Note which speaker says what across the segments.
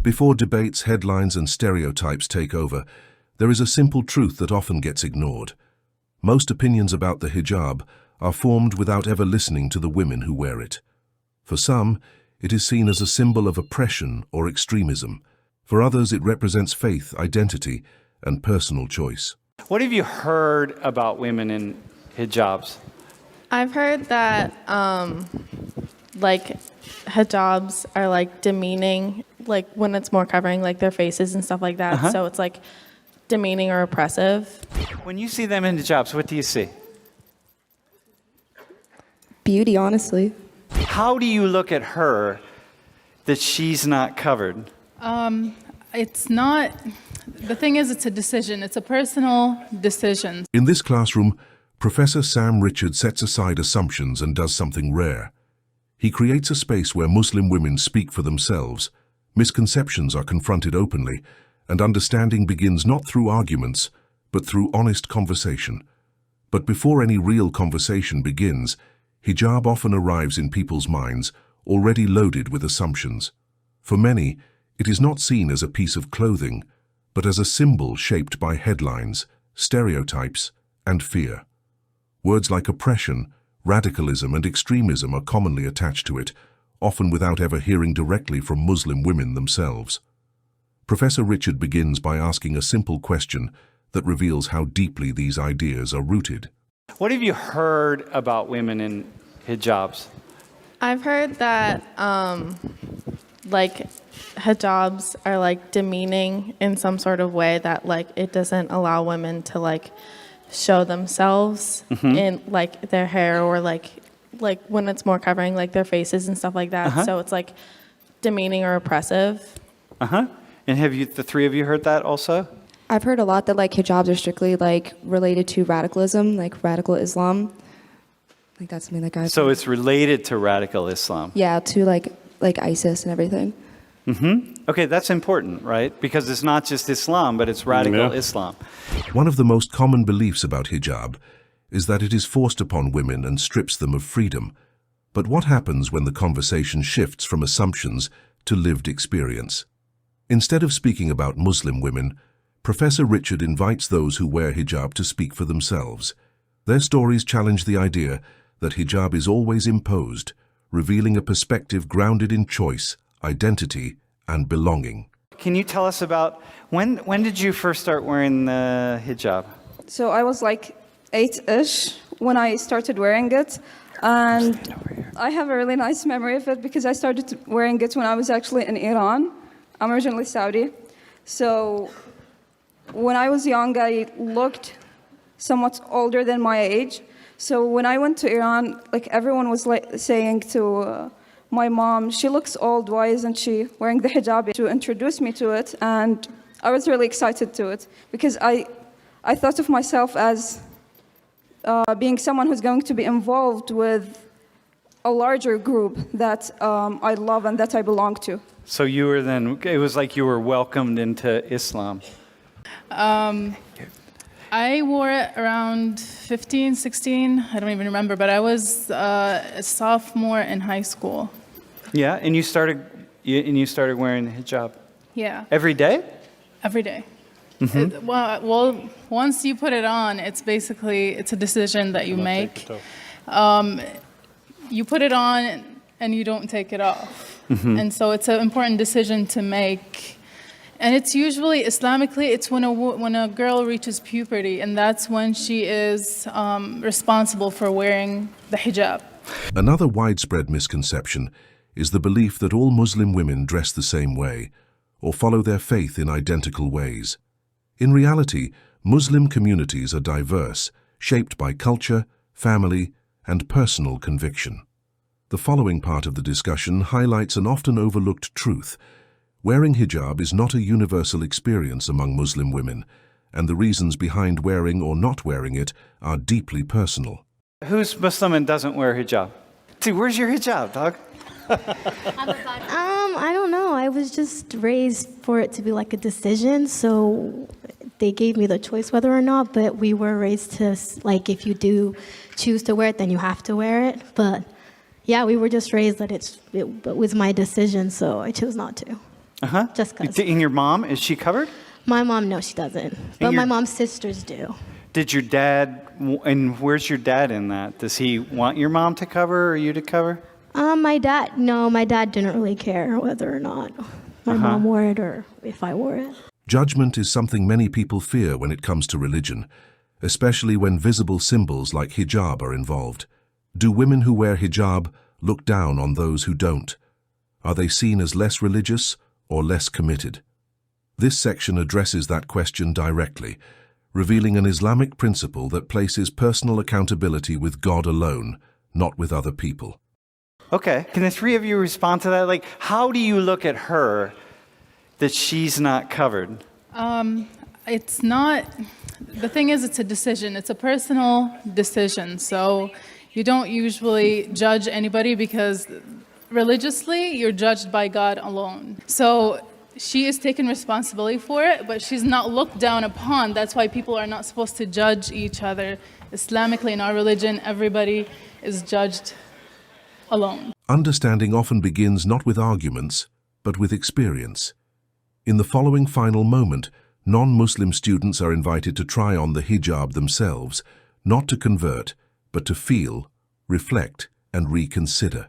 Speaker 1: Before debates, headlines, and stereotypes take over, there is a simple truth that often gets ignored. Most opinions about the hijab are formed without ever listening to the women who wear it. For some, it is seen as a symbol of oppression or extremism. For others, it represents faith, identity, and personal choice.
Speaker 2: What have you heard about women in hijabs?
Speaker 3: I've heard that hijabs are demeaning, when it's more covering their faces and stuff like that. So it's demeaning or oppressive.
Speaker 2: When you see them in hijabs, what do you see?
Speaker 4: Beauty, honestly.
Speaker 2: How do you look at her that she's not covered?
Speaker 5: It's not, the thing is, it's a decision. It's a personal decision.
Speaker 1: In this classroom, Professor Sam Richards sets aside assumptions and does something rare. He creates a space where Muslim women speak for themselves, misconceptions are confronted openly, and understanding begins not through arguments, but through honest conversation. But before any real conversation begins, hijab often arrives in people's minds, already loaded with assumptions. For many, it is not seen as a piece of clothing, but as a symbol shaped by headlines, stereotypes, and fear. Words like oppression, radicalism, and extremism are commonly attached to it, often without ever hearing directly from Muslim women themselves. Professor Richard begins by asking a simple question that reveals how deeply these ideas are rooted.
Speaker 2: What have you heard about women in hijabs?
Speaker 3: I've heard that hijabs are demeaning in some sort of way, that it doesn't allow women to show themselves in their hair or when it's more covering their faces and stuff like that. So it's demeaning or oppressive.
Speaker 2: And have you, the three of you, heard that also?
Speaker 4: I've heard a lot that hijabs are strictly related to radicalism, radical Islam. That's something that
Speaker 2: So it's related to radical Islam.
Speaker 4: Yeah, to like ISIS and everything.
Speaker 2: Okay, that's important, right? Because it's not just Islam, but it's radical Islam.
Speaker 1: One of the most common beliefs about hijab is that it is forced upon women and strips them of freedom. But what happens when the conversation shifts from assumptions to lived experience? Instead of speaking about Muslim women, Professor Richard invites those who wear hijab to speak for themselves. Their stories challenge the idea that hijab is always imposed, revealing a perspective grounded in choice, identity, and belonging.
Speaker 2: Can you tell us about when did you first start wearing the hijab?
Speaker 6: So I was 8-ish when I started wearing it, and I have a really nice memory of it because I started wearing it when I was actually in Iran. I'm originally Saudi. So when I was young, I looked somewhat older than my age. So when I went to Iran, everyone was saying to my mom, she looks old, why isn't she wearing the hijab? To introduce me to it, and I was really excited to it because I thought of myself as being someone who's going to be involved with a larger group that I love and that I belong to.
Speaker 2: So you were then, it was like you were welcomed into Islam.
Speaker 5: I wore it around 15, 16, I don't even remember, but I was a sophomore in high school.
Speaker 2: Yeah, and you started wearing the hijab?
Speaker 5: Yeah.
Speaker 2: Every day?
Speaker 5: Every day. Well, once you put it on, it's a decision that you make. You put it on and you don't take it off. And so it's an important decision to make. And it's usually, Islamically, it's when a girl reaches puberty, and that's when she is responsible for wearing the hijab.
Speaker 1: Another widespread misconception is the belief that all Muslim women dress the same way or follow their faith in identical ways. In reality, Muslim communities are diverse, shaped by culture, family, and personal conviction. The following part of the discussion highlights an often overlooked truth. Wearing hijab is not a universal experience among Muslim women, and the reasons behind wearing or not wearing it are deeply personal.
Speaker 2: Who's Muslim and doesn't wear hijab? Dude, where's your hijab, dog?
Speaker 7: I don't know. I was just raised for it to be a decision, so they gave me the choice whether or not, but we were raised to, if you do choose to wear it, then you have to wear it. But yeah, we were just raised that it was my decision, so I chose not to. Just because.
Speaker 2: And your mom, is she covered?
Speaker 7: My mom, no, she doesn't. But my mom's sisters do.
Speaker 2: Did your dad, and where's your dad in that? Does he want your mom to cover or you to cover?
Speaker 7: My dad didn't really care whether or not my mom wore it or if I wore it.
Speaker 1: Judgment is something many people fear when it comes to religion, especially when visible symbols like hijab are involved. Do women who wear hijab look down on those who don't? Are they seen as less religious or less committed? This section addresses that question directly, revealing an Islamic principle that places personal accountability with God alone, not with other people.
Speaker 2: Okay. Can the three of you respond to that? Like, how do you look at her that she's not covered?
Speaker 5: It's not, the thing is, it's a decision. It's a personal decision. So you don't usually judge anybody because religiously, you're judged by God alone. So she is taking responsibility for it, but she's not looked down upon. That's why people are not supposed to judge each other. Islamically, in our religion, everybody is judged alone.
Speaker 1: Understanding often begins not with arguments, but with experience. In the following final moment, non-Muslim students are invited to try on the hijab themselves, not to convert, but to feel, reflect, and reconsider.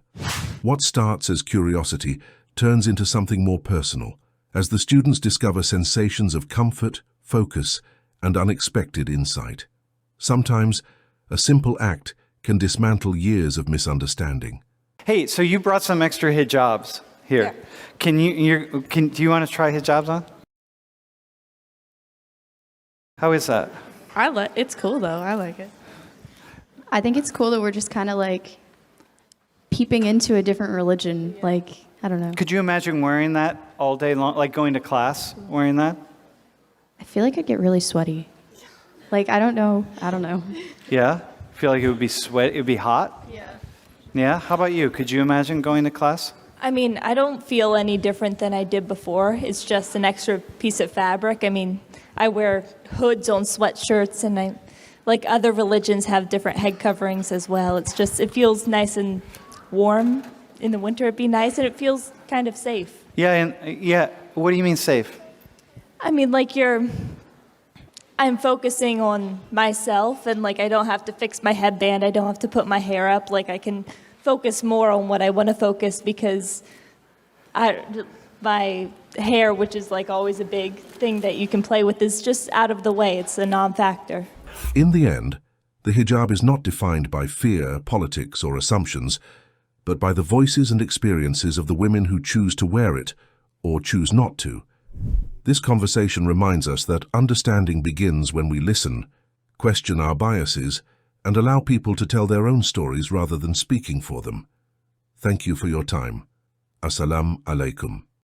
Speaker 1: What starts as curiosity turns into something more personal, as the students discover sensations of comfort, focus, and unexpected insight. Sometimes, a simple act can dismantle years of misunderstanding.
Speaker 2: Hey, so you brought some extra hijabs here.
Speaker 6: Yeah.
Speaker 2: Do you want to try hijabs on? How is that?
Speaker 3: It's cool though. I like it.
Speaker 8: I think it's cool that we're just kind of like peeping into a different religion. Like, I don't know.
Speaker 2: Could you imagine wearing that all day long, like going to class wearing that?
Speaker 8: I feel like I'd get really sweaty. Like, I don't know.
Speaker 2: Yeah? Feel like it would be it would be hot?
Speaker 3: Yeah.
Speaker 2: Yeah? How about you? Could you imagine going to class?
Speaker 9: I mean, I don't feel any different than I did before. It's just an extra piece of fabric. I mean, I wear hoods on sweatshirts, and like other religions have different head coverings as well. It feels nice and warm. In the winter, it'd be nice, and it feels kind of safe.
Speaker 2: Yeah, what do you mean safe?
Speaker 9: I mean, like I'm focusing on myself, and like I don't have to fix my headband. I don't have to put my hair up. Like I can focus more on what I want to focus because my hair, which is like always a big thing that you can play with, is just out of the way. It's a non-factor.
Speaker 1: In the end, the hijab is not defined by fear, politics, or assumptions, but by the voices and experiences of the women who choose to wear it or choose not to. This conversation reminds us that understanding begins when we listen, question our biases, and allow people to tell their own stories rather than speaking for them. Thank you for your time. Assalamu alaikum.